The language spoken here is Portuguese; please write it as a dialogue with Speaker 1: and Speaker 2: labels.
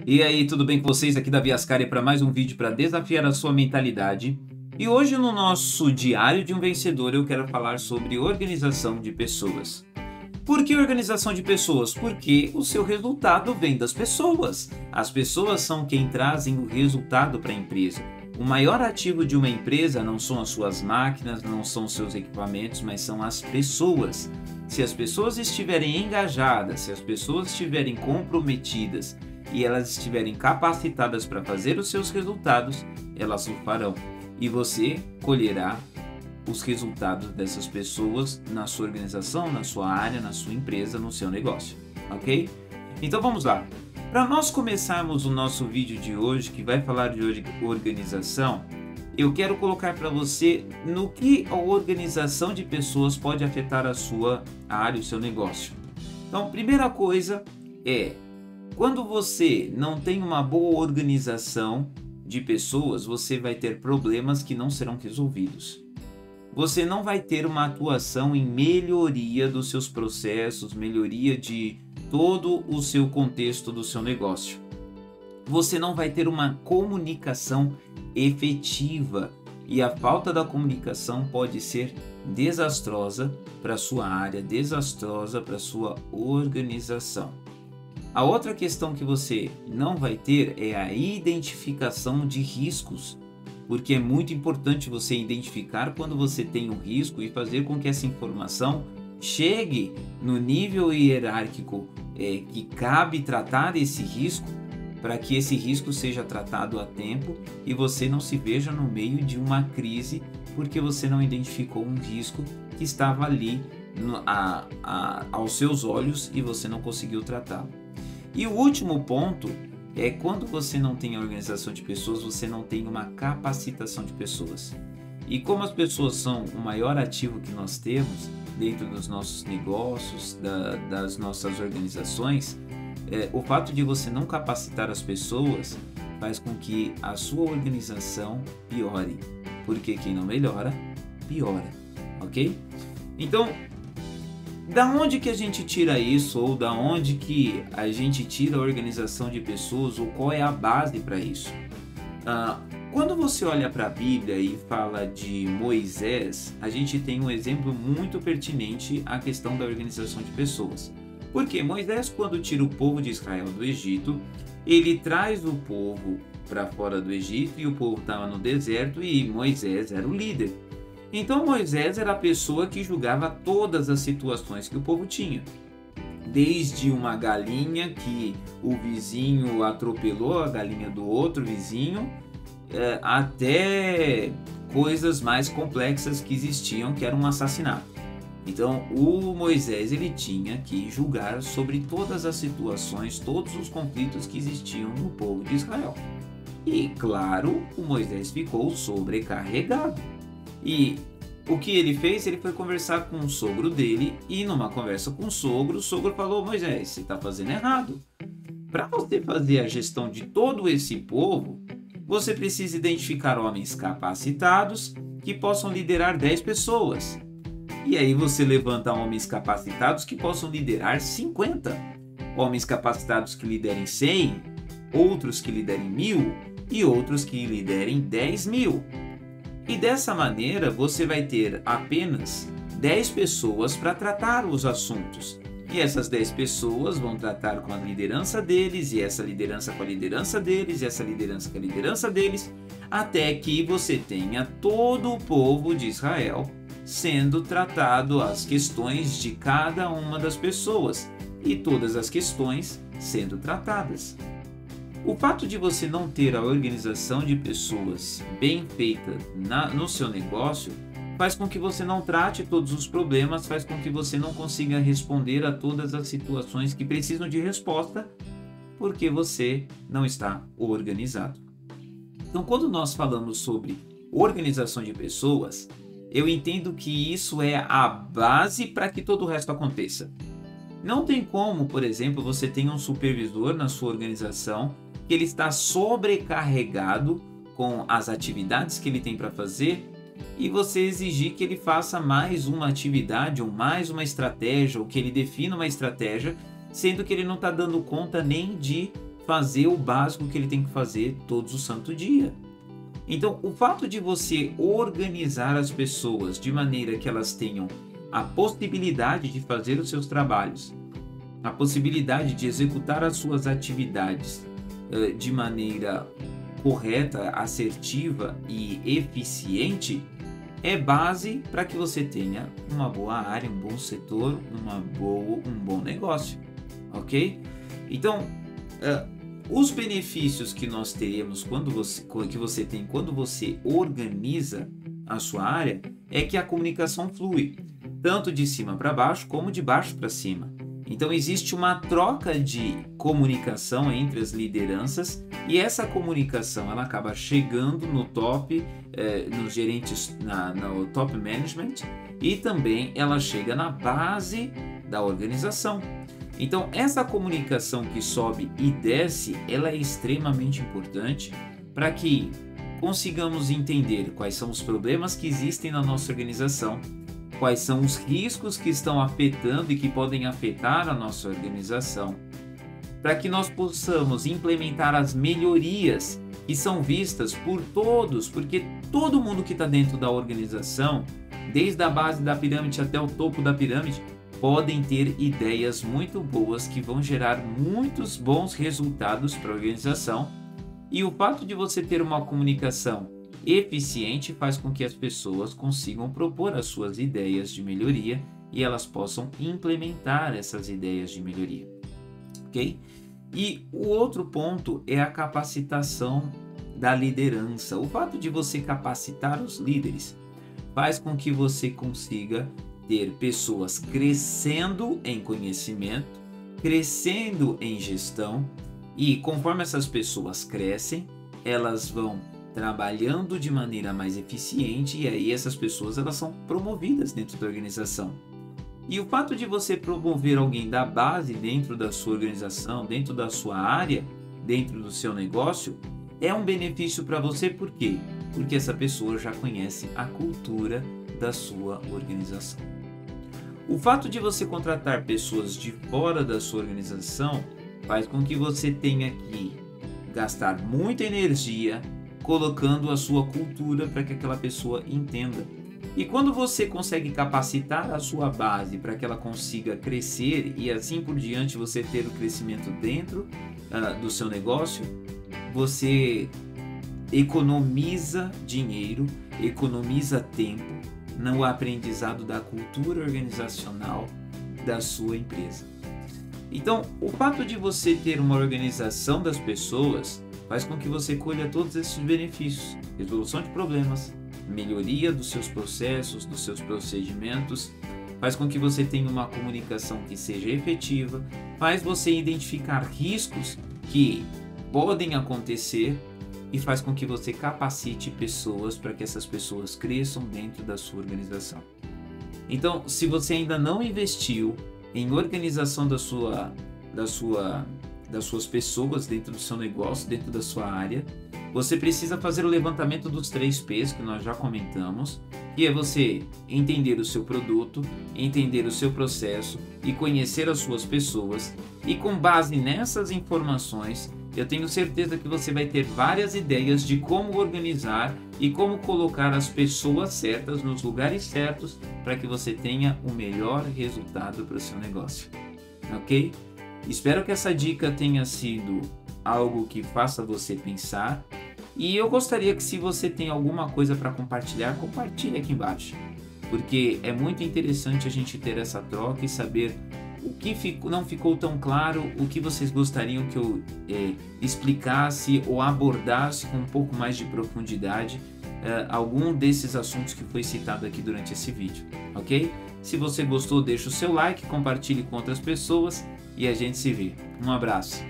Speaker 1: E aí, tudo bem com vocês? Aqui Davi Ascari para mais um vídeo para desafiar a sua mentalidade. E hoje no nosso Diário de um Vencedor eu quero falar sobre organização de pessoas. Por que organização de pessoas? Porque o seu resultado vem das pessoas. As pessoas são quem trazem o resultado para a empresa. O maior ativo de uma empresa não são as suas máquinas, não são os seus equipamentos, mas são as pessoas. Se as pessoas estiverem engajadas, se as pessoas estiverem comprometidas e elas estiverem capacitadas para fazer os seus resultados, elas o farão. E você colherá os resultados dessas pessoas na sua organização, na sua área, na sua empresa, no seu negócio, ok? Então vamos lá. Para nós começarmos o nosso vídeo de hoje, que vai falar de organização, eu quero colocar para você no que a organização de pessoas pode afetar a sua área, o seu negócio. Então, primeira coisa é, quando você não tem uma boa organização de pessoas, você vai ter problemas que não serão resolvidos. Você não vai ter uma atuação em melhoria dos seus processos, melhoria de todo o seu contexto do seu negócio. Você não vai ter uma comunicação efetiva e a falta da comunicação pode ser desastrosa para a sua área, desastrosa para a sua organização. A outra questão que você não vai ter é a identificação de riscos, porque é muito importante você identificar quando você tem um risco e fazer com que essa informação chegue no nível hierárquico que cabe tratar esse risco, para que esse risco seja tratado a tempo e você não se veja no meio de uma crise porque você não identificou um risco que estava ali aos seus olhos e você não conseguiu tratá-lo. E o último ponto é quando você não tem a organização de pessoas, você não tem uma capacitação de pessoas. E como as pessoas são o maior ativo que nós temos dentro dos nossos negócios, das nossas organizações, o fato de você não capacitar as pessoas faz com que a sua organização piore, porque quem não melhora, piora, ok? Então, da onde que a gente tira isso, ou da onde que a gente tira a organização de pessoas, ou qual é a base para isso? Quando você olha para a Bíblia e fala de Moisés, a gente tem um exemplo muito pertinente à questão da organização de pessoas. Porque Moisés, quando tira o povo de Israel do Egito, ele traz o povo para fora do Egito e o povo estava no deserto e Moisés era o líder. Então Moisés era a pessoa que julgava todas as situações que o povo tinha. Desde uma galinha que o vizinho atropelou a galinha do outro vizinho, até coisas mais complexas que existiam, que era um assassinato. Então o Moisés ele tinha que julgar sobre todas as situações, todos os conflitos que existiam no povo de Israel. E claro, o Moisés ficou sobrecarregado. E o que ele fez? Ele foi conversar com o sogro dele e numa conversa com o sogro falou: Moisés, você está fazendo errado. Para você fazer a gestão de todo esse povo, você precisa identificar homens capacitados que possam liderar 10 pessoas. E aí você levanta homens capacitados que possam liderar 50. Homens capacitados que liderem 100, outros que liderem 1000 e outros que liderem 10.000. E dessa maneira você vai ter apenas 10 pessoas para tratar os assuntos. E essas 10 pessoas vão tratar com a liderança deles, e essa liderança com a liderança deles, e essa liderança com a liderança deles, até que você tenha todo o povo de Israel sendo tratado as questões de cada uma das pessoas e todas as questões sendo tratadas. O fato de você não ter a organização de pessoas bem feita no seu negócio faz com que você não trate todos os problemas, faz com que você não consiga responder a todas as situações que precisam de resposta, porque você não está organizado. Então, quando nós falamos sobre organização de pessoas, eu entendo que isso é a base para que todo o resto aconteça. Não tem como, por exemplo, você ter um supervisor na sua organização que ele está sobrecarregado com as atividades que ele tem para fazer e você exigir que ele faça mais uma atividade ou mais uma estratégia ou que ele defina uma estratégia, sendo que ele não está dando conta nem de fazer o básico que ele tem que fazer todos o santo dia. Então, o fato de você organizar as pessoas de maneira que elas tenham a possibilidade de fazer os seus trabalhos, a possibilidade de executar as suas atividades de maneira correta, assertiva e eficiente, é base para que você tenha uma boa área, um bom setor, um bom negócio, ok? Então, os benefícios que nós teremos quando você organiza a sua área é que a comunicação flui, tanto de cima para baixo como de baixo para cima. Então existe uma troca de comunicação entre as lideranças e essa comunicação ela acaba chegando no top, nos gerentes, no top management, e também ela chega na base da organização. Então essa comunicação que sobe e desce, ela é extremamente importante para que consigamos entender quais são os problemas que existem na nossa organização, quais são os riscos que estão afetando e que podem afetar a nossa organização, para que nós possamos implementar as melhorias que são vistas por todos, porque todo mundo que está dentro da organização, desde a base da pirâmide até o topo da pirâmide, podem ter ideias muito boas que vão gerar muitos bons resultados para a organização. E o fato de você ter uma comunicação eficiente faz com que as pessoas consigam propor as suas ideias de melhoria e elas possam implementar essas ideias de melhoria, ok? E o outro ponto é a capacitação da liderança. O fato de você capacitar os líderes faz com que você consiga ter pessoas crescendo em conhecimento, crescendo em gestão, e conforme essas pessoas crescem, elas vão trabalhando de maneira mais eficiente e aí essas pessoas elas são promovidas dentro da organização. E o fato de você promover alguém da base dentro da sua organização, dentro da sua área, dentro do seu negócio, é um benefício para você. Por quê? Porque essa pessoa já conhece a cultura da sua organização. O fato de você contratar pessoas de fora da sua organização faz com que você tenha que gastar muita energia colocando a sua cultura para que aquela pessoa entenda. E quando você consegue capacitar a sua base para que ela consiga crescer e assim por diante você ter o crescimento dentro do seu negócio, você economiza dinheiro, economiza tempo no aprendizado da cultura organizacional da sua empresa. Então, o fato de você ter uma organização das pessoas faz com que você colha todos esses benefícios: resolução de problemas, melhoria dos seus processos, dos seus procedimentos, faz com que você tenha uma comunicação que seja efetiva, faz você identificar riscos que podem acontecer e faz com que você capacite pessoas para que essas pessoas cresçam dentro da sua organização. Então, se você ainda não investiu em organização das suas pessoas dentro do seu negócio, dentro da sua área, você precisa fazer o levantamento dos 3 P's que nós já comentamos, que é você entender o seu produto, entender o seu processo e conhecer as suas pessoas. E com base nessas informações, eu tenho certeza que você vai ter várias ideias de como organizar e como colocar as pessoas certas nos lugares certos para que você tenha o melhor resultado para o seu negócio, ok? Espero que essa dica tenha sido algo que faça você pensar e eu gostaria que, se você tem alguma coisa para compartilhar, compartilhe aqui embaixo, porque é muito interessante a gente ter essa troca e saber o que não ficou tão claro, o que vocês gostariam que eu explicasse ou abordasse com um pouco mais de profundidade algum desses assuntos que foi citado aqui durante esse vídeo, ok? Se você gostou, deixa o seu like, compartilhe com outras pessoas e a gente se vê. Um abraço!